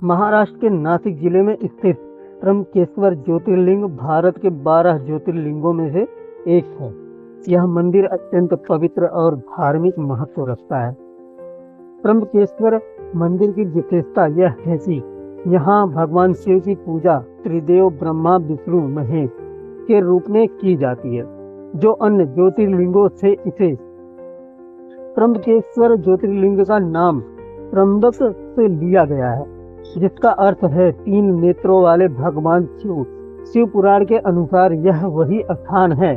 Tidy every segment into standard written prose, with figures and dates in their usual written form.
महाराष्ट्र के नासिक जिले में स्थित त्र्यंबकेश्वर ज्योतिर्लिंग भारत के 12 ज्योतिर्लिंगों में से एक है। यह मंदिर अत्यंत पवित्र और धार्मिक महत्व रखता है। त्र्यंबकेश्वर मंदिर की विशेषता यह है कि यहाँ भगवान शिव की पूजा त्रिदेव ब्रह्मा विष्णु महेश के रूप में की जाती है, जो अन्य ज्योतिर्लिंगों से इसे त्र्यंबकेश्वर ज्योतिर्लिंग का नाम त्र्यंबक से लिया गया है, जिसका अर्थ है 3 नेत्रों वाले भगवान शिव। शिव पुराण के अनुसार यह वही स्थान है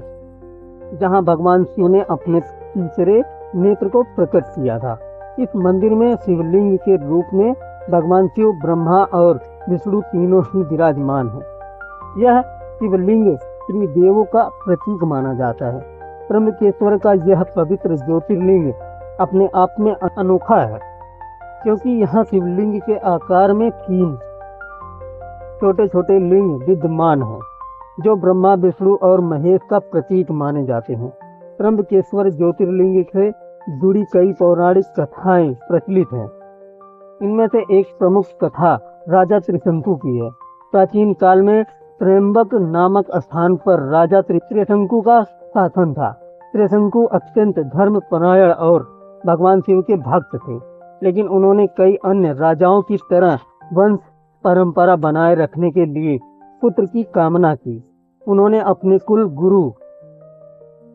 जहां भगवान शिव ने अपने तीसरे नेत्र को प्रकट किया था। इस मंदिर में शिवलिंग के रूप में भगवान शिव, ब्रह्मा और विष्णु तीनों ही विराजमान हैं। यह शिवलिंग त्रिदेवों का प्रतीक माना जाता है। त्र्यंबकेश्वर का यह पवित्र ज्योतिर्लिंग अपने आप में अनोखा है, क्योंकि यहाँ शिवलिंग के आकार में 3 छोटे छोटे लिंग विद्यमान हैं, जो ब्रह्मा विष्णु और महेश का प्रतीक माने जाते हैं। त्र्यंबकेश्वर ज्योतिर्लिंग से जुड़ी कई पौराणिक कथाएं प्रचलित हैं। इनमें से एक प्रमुख कथा राजा त्रिशंकु की है। प्राचीन काल में त्र्यंबक नामक स्थान पर राजा त्रिशंकु का शासन था। त्रिशंकु अत्यंत धर्मपरायण और भगवान शिव के भक्त थे, लेकिन उन्होंने कई अन्य राजाओं की तरह वंश परंपरा बनाए रखने के लिए पुत्र की कामना की। उन्होंने अपने कुल गुरु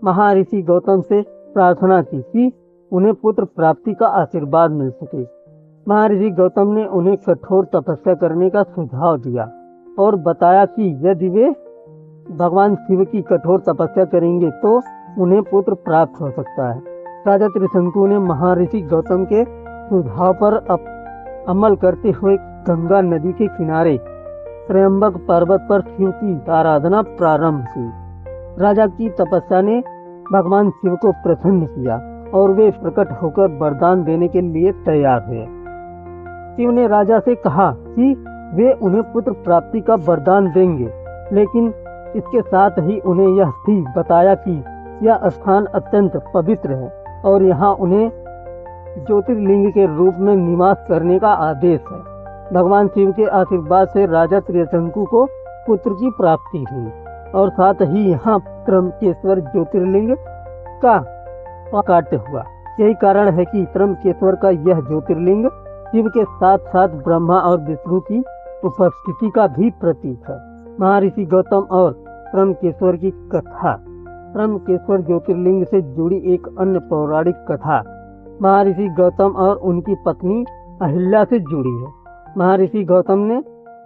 महर्षि गौतम से प्रार्थना की कि उन्हें पुत्र प्राप्ति का आशीर्वाद मिल सके। महर्षि गौतम ने उन्हें कठोर तपस्या करने का सुझाव दिया और बताया कि यदि वे भगवान शिव की कठोर तपस्या करेंगे तो उन्हें पुत्र प्राप्त हो सकता है। राजा त्रिशंकु ने महर्षि गौतम के सुझाव पर अमल करते हुए गंगा नदी के किनारे त्र्यंबक पर्वत पर शिव की आराधना प्रारंभ की। राजा की तपस्या ने भगवान शिव को प्रसन्न किया और वे प्रकट होकर वरदान देने के लिए तैयार हुए। शिव ने राजा से कहा कि वे उन्हें पुत्र प्राप्ति का वरदान देंगे, लेकिन इसके साथ ही उन्हें यह भी बताया कि यह स्थान अत्यंत पवित्र है और यहाँ उन्हें ज्योतिर्लिंग के रूप में निवास करने का आदेश है। भगवान शिव के आशीर्वाद से राजा त्रिशंकु को पुत्र की प्राप्ति हुई और साथ ही यहाँ त्र्यंबकेश्वर ज्योतिर्लिंग का प्राकट्य हुआ। यही कारण है कि त्र्यंबकेश्वर का यह ज्योतिर्लिंग शिव के साथ साथ ब्रह्मा और विष्णु की उपस्थिति का भी प्रतीक है। महर्षि गौतम और त्र्यंबकेश्वर की कथा। त्र्यंबकेश्वर ज्योतिर्लिंग से जुड़ी एक अन्य पौराणिक कथा महर्षि गौतम और उनकी पत्नी अहिल्या से जुड़ी है। महर्षि गौतम ने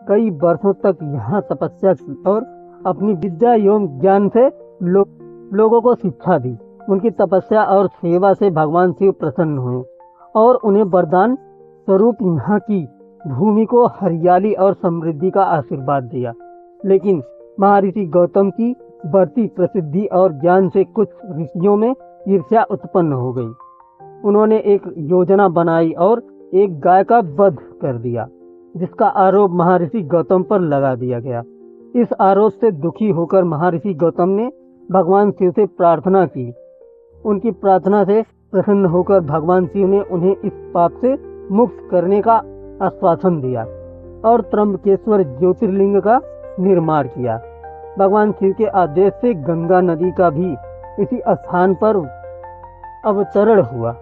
कई वर्षों तक यहाँ तपस्या की और अपनी विद्या एवं ज्ञान से लोगों को शिक्षा दी। उनकी तपस्या और सेवा से भगवान शिव प्रसन्न हुए और उन्हें वरदान स्वरूप यहाँ की भूमि को हरियाली और समृद्धि का आशीर्वाद दिया। लेकिन महर्षि गौतम की बढ़ती प्रसिद्धि और ज्ञान से कुछ ऋषियों में ईर्ष्या उत्पन्न हो गई। उन्होंने एक योजना बनाई और एक गाय का वध कर दिया, जिसका आरोप महर्षि गौतम पर लगा दिया गया। इस आरोप से दुखी होकर महर्षि गौतम ने भगवान शिव से प्रार्थना की। उनकी प्रार्थना से प्रसन्न होकर भगवान शिव ने उन्हें इस पाप से मुक्त करने का आश्वासन दिया और त्र्यंबकेश्वर ज्योतिर्लिंग का निर्माण किया। भगवान शिव के आदेश से गंगा नदी का भी इसी स्थान पर अवतरण हुआ,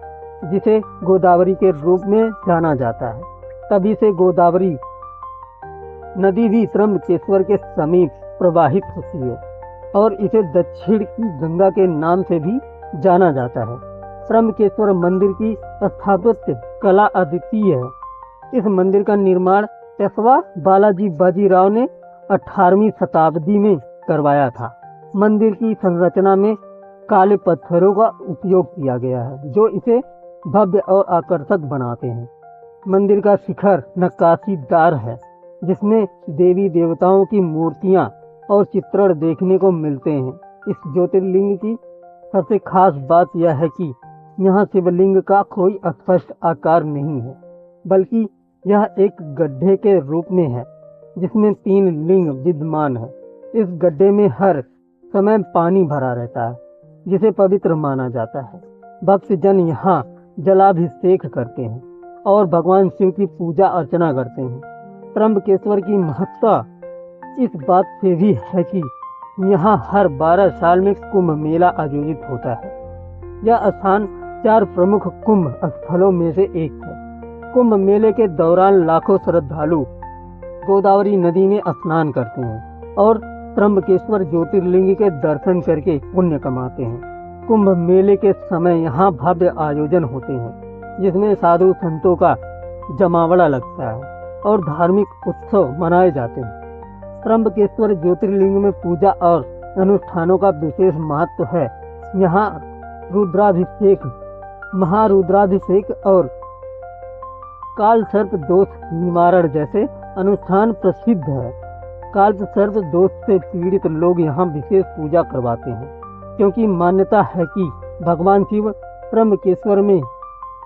जिसे गोदावरी के रूप में जाना जाता है। तभी से गोदावरी नदी भी त्र्यंबकेश्वर के समीप प्रवाहित होती है और इसे दक्षिण की गंगा के नाम से भी जाना जाता है। त्र्यंबकेश्वर मंदिर की स्थापत्य कला अद्वितीय है। इस मंदिर का निर्माण पेशवा बालाजी बाजीराव ने 18वीं शताब्दी में करवाया था। मंदिर की संरचना में काले पत्थरों का उपयोग किया गया है, जो इसे भव्य और आकर्षक बनाते हैं। मंदिर का शिखर नक्काशीदार है, जिसमें देवी देवताओं की मूर्तियां और चित्रण देखने को मिलते हैं। इस ज्योतिर्लिंग की सबसे खास बात यह है कि यहाँ शिवलिंग का कोई स्पष्ट आकार नहीं है, बल्कि यह एक गड्ढे के रूप में है, जिसमें 3 लिंग विद्यमान है। इस गड्ढे में हर समय पानी भरा रहता है, जिसे पवित्र माना जाता है। भक्त जन यहाँ जलाभिषेक करते हैं और भगवान शिव की पूजा अर्चना करते हैं। त्र्यंबकेश्वर की महत्ता इस बात से भी है कि यहाँ हर 12 साल में कुंभ मेला आयोजित होता है। यह स्थान 4 प्रमुख कुंभ स्थलों में से एक है। कुंभ मेले के दौरान लाखों श्रद्धालु गोदावरी नदी में स्नान करते हैं और त्र्यंबकेश्वर ज्योतिर्लिंग के दर्शन करके पुण्य कमाते हैं। कुंभ मेले के समय यहाँ भव्य आयोजन होते हैं, जिसमें साधु संतों का जमावड़ा लगता है और धार्मिक उत्सव मनाए जाते हैं। त्र्यंबकेश्वर ज्योतिर्लिंग में पूजा और अनुष्ठानों का विशेष महत्व है। यहाँ रुद्राभिषेक, महारुद्राभिषेक और काल सर्प दोष निवारण जैसे अनुष्ठान प्रसिद्ध है। काल सर्प दोष से पीड़ित लोग यहाँ विशेष पूजा करवाते हैं, क्योंकि मान्यता है कि भगवान शिव त्र्यंबकेश्वर में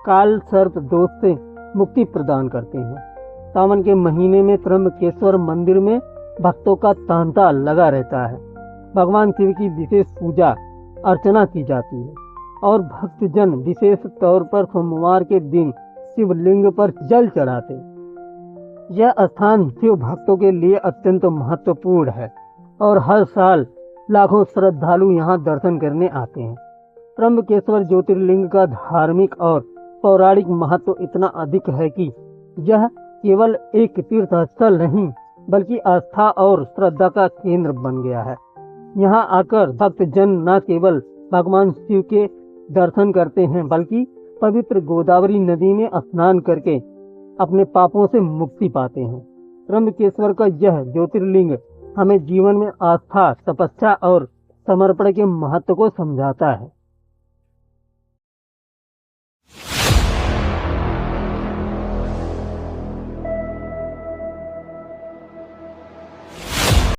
काल सर्प दोष से मुक्ति प्रदान करते हैं। सावन के महीने में त्र्यंबकेश्वर मंदिर में भक्तों का तांता लगा रहता है। भगवान शिव की विशेष पूजा अर्चना की जाती है और भक्तजन विशेष तौर पर सोमवार के दिन शिवलिंग पर जल चढ़ाते। यह स्थान शिव भक्तों के लिए अत्यंत महत्वपूर्ण है और हर साल लाखों श्रद्धालु यहाँ दर्शन करने आते हैं। त्र्यंबकेश्वर ज्योतिर्लिंग का धार्मिक और पौराणिक महत्व इतना अधिक है कि यह केवल एक तीर्थ स्थल नहीं, बल्कि आस्था और श्रद्धा का केंद्र बन गया है। यहाँ आकर भक्तजन न केवल भगवान शिव के दर्शन करते हैं, बल्कि पवित्र गोदावरी नदी में स्नान करके अपने पापों से मुक्ति पाते हैं। त्र्यंबकेश्वर का यह ज्योतिर्लिंग हमें जीवन में आस्था, तपस्या और समर्पण के महत्व को समझाता है।